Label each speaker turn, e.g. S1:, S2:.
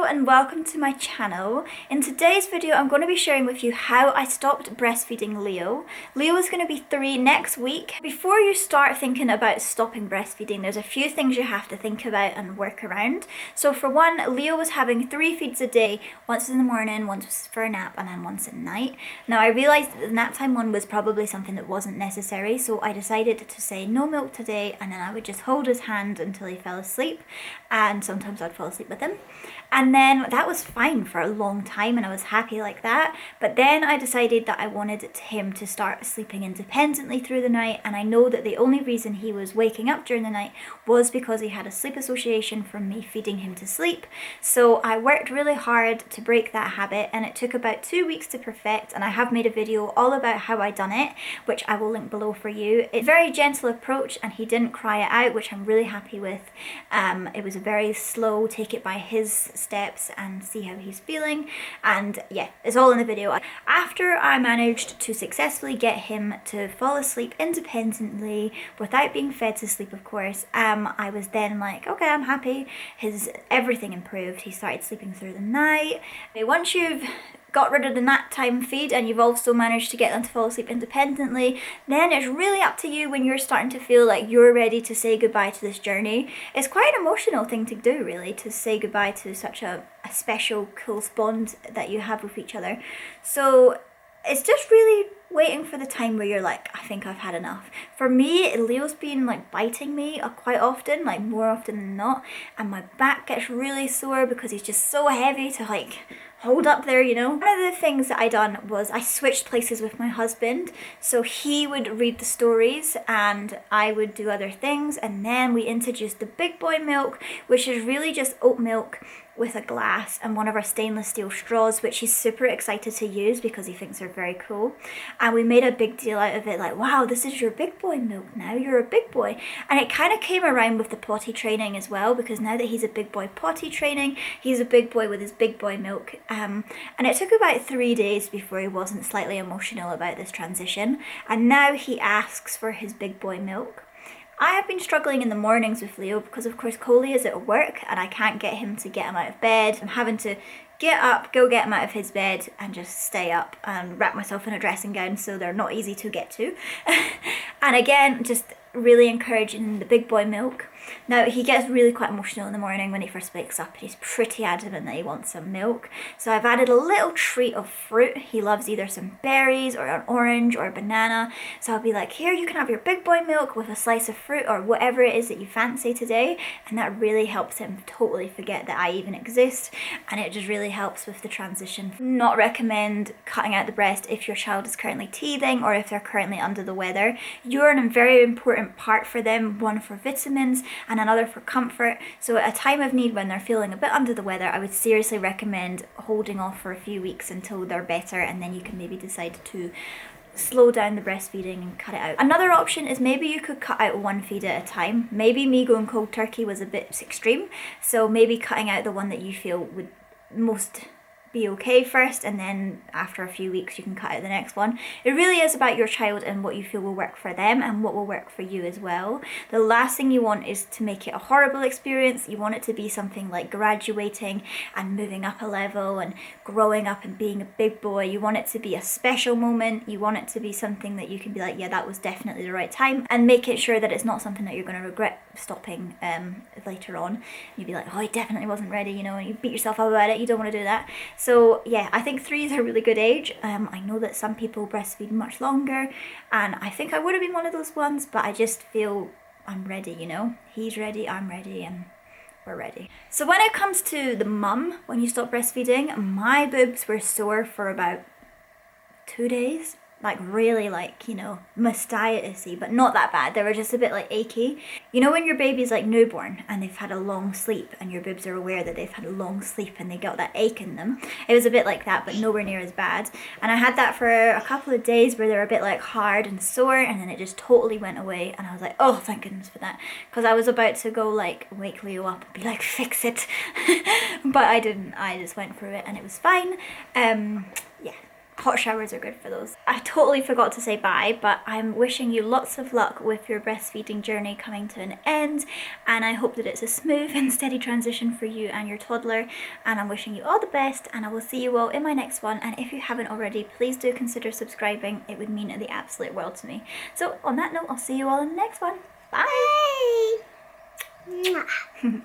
S1: and welcome to my channel. In today's video I'm going to be sharing with you how I stopped breastfeeding Leo. Leo is going to be 3 next week. Before you start thinking about stopping breastfeeding, there's a few things you have to think about and work around. So for one, Leo was having 3 feeds a day, once in the morning, once for a nap, and then once at night. Now I realised that the nap time one was probably something that wasn't necessary, so I decided to say no milk today, and then I would just hold his hand until he fell asleep, and sometimes I'd fall asleep with him. And then that was fine for a long time and I was happy like that. But then I decided that I wanted him to start sleeping independently through the night, and I know that the only reason he was waking up during the night was because he had a sleep association from me feeding him to sleep. So I worked really hard to break that habit, and it took about 2 weeks to perfect, and I have made a video all about how I done it, which I will link below for you. It's a very gentle approach and he didn't cry it out, which I'm really happy with. It was a very slow, take it by his steps and see how he's feeling, and yeah, it's all in the video. After I managed to successfully get him to fall asleep independently without being fed to sleep, of course, I was then like, okay, I'm happy. Everything improved. He started sleeping through the night. Once you've got rid of the nap time feed and you've also managed to get them to fall asleep independently, then it's really up to you when you're starting to feel like you're ready to say goodbye to this journey. It's quite an emotional thing to do, really, to say goodbye to such a special, close bond that you have with each other. So it's just really waiting for the time where you're like, I think I've had enough. For me, Leo's been like biting me quite often, like more often than not, and my back gets really sore because he's just so heavy to like hold up there, you know. One of the things that I done was I switched places with my husband. So he would read the stories and I would do other things, and then we introduced the big boy milk, which is really just oat milk with a glass and one of our stainless steel straws, which he's super excited to use because he thinks they're very cool. And we made a big deal out of it, like, wow, this is your big boy milk now, you're a big boy. And it kind of came around with the potty training as well, because now that he's a big boy potty training, he's a big boy with his big boy milk. And it took about 3 days before he wasn't slightly emotional about this transition, and now he asks for his big boy milk. I have been struggling in the mornings with Leo because of course Coley is at work and I can't get him to get him out of bed. I'm having to get up, go get him out of his bed and just stay up and wrap myself in a dressing gown, so they're not easy to get to. And again, just really encouraging the big boy milk. Now he gets really quite emotional in the morning when he first wakes up and he's pretty adamant that he wants some milk. So I've added a little treat of fruit. He loves either some berries or an orange or a banana. So I'll be like, here, you can have your big boy milk with a slice of fruit or whatever it is that you fancy today. And that really helps him totally forget that I even exist. And it just really helps with the transition. Not recommend cutting out the breast if your child is currently teething or if they're currently under the weather. You're a very important part for them, one for vitamins and another for comfort. So at a time of need when they're feeling a bit under the weather, I would seriously recommend holding off for a few weeks until they're better, and then you can maybe decide to slow down the breastfeeding and cut it out. Another option is maybe you could cut out 1 feed at a time. Maybe me going cold turkey was a bit extreme, so maybe cutting out the one that you feel would most be okay first, and then after a few weeks you can cut out the next one. It really is about your child and what you feel will work for them and what will work for you as well. The last thing you want is to make it a horrible experience. You want it to be something like graduating and moving up a level and growing up and being a big boy. You want it to be a special moment. You want it to be something that you can be like, yeah, that was definitely the right time, and make it sure that it's not something that you're going to regret stopping later on. You'd be like, oh, I definitely wasn't ready, you know, and you beat yourself up about it. You don't want to do that. So yeah, I think 3 is a really good age. I know that some people breastfeed much longer, and I think I would have been one of those ones, but I just feel I'm ready, you know. He's ready, I'm ready, and we're ready. So when it comes to the mum, when you stop breastfeeding, my boobs were sore for about 2 days. Like really, like, you know, mastitis-y, but not that bad. They were just a bit like achy. You know when your baby's like newborn and they've had a long sleep and your boobs are aware that they've had a long sleep and they got that ache in them? It was a bit like that, but nowhere near as bad. And I had that for a couple of days where they were a bit like hard and sore, and then it just totally went away, and I was like, oh, thank goodness for that, because I was about to go like wake Leo up and be like, fix it. But I didn't. I just went through it and it was fine. Yeah. Hot showers are good for those. I totally forgot to say bye, but I'm wishing you lots of luck with your breastfeeding journey coming to an end, and I hope that it's a smooth and steady transition for you and your toddler, and I'm wishing you all the best, and I will see you all in my next one. And if you haven't already, please do consider subscribing. It would mean the absolute world to me. So on that note, I'll see you all in the next one. Bye!
S2: Bye.